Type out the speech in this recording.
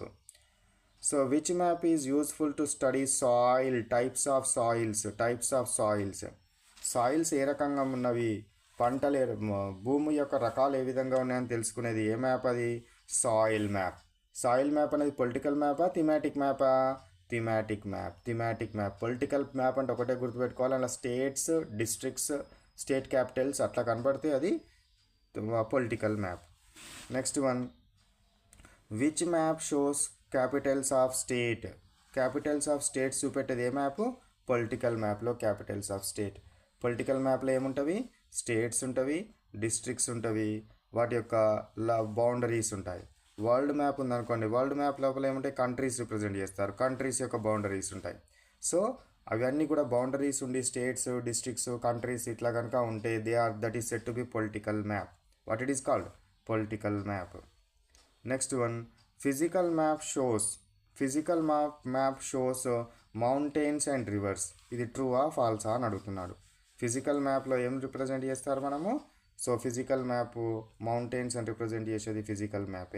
Map. So which map is useful to study soil types of soils. Soils ఏ రకంగా ఉన్నవి, పంటలు భూమి యొక్క రకాలు ఏ విధంగా ఉన్నాయని తెలుసుకునేది ఏ మ్యాప్ అది? Soil map. సాయిల్ మ్యాప్ అనేది పొలిటికల్ మ్యాపా థీమాటిక్ మ్యాపా? Thematic map. పొలిటికల్ మ్యాప్ అంటే ఒకటే గుర్తుపెట్టుకోవాలి, అలా స్టేట్స్, డిస్ట్రిక్ట్స్, స్టేట్ క్యాపిటల్స్ అట్లా కనబడితే అది political map. Next one, which map shows capitals of state? Capitals of states చూపెట్టేది ఏ మ్యాప్? పొలిటికల్ మ్యాప్లో క్యాపిటల్స్ ఆఫ్ స్టేట్. పొలిటికల్ మ్యాప్లో ఏముంటవి? స్టేట్స్ ఉంటవి, డిస్ట్రిక్ట్స్ ఉంటవి, వాటి యొక్క బౌండరీస్ ఉంటాయి. వరల్డ్ మ్యాప్ ఉందనుకోండి, వరల్డ్ మ్యాప్ లోపల ఏముంటాయి? కంట్రీస్ రిప్రజెంట్ చేస్తారు, కంట్రీస్ యొక్క బౌండరీస్ ఉంటాయి. సో అవన్నీ కూడా బౌండరీస్ ఉండి స్టేట్స్, డిస్ట్రిక్ట్స్, కంట్రీస్ ఇట్లా కనుక ఉంటే that is set to be political map. What it is called? Political map. Next one, physical map shows mountains and reverse. ఇది ట్రూవా ఫాల్సా అని అడుగుతున్నాడు. ఫిజికల్ మ్యాప్లో ఏం రిప్రజెంట్ చేస్తారు మనము? సో ఫిజికల్ మ్యాప్ మౌంటైన్స్ అని రిప్రజెంట్ చేసేది ఫిజికల్ మ్యాప్.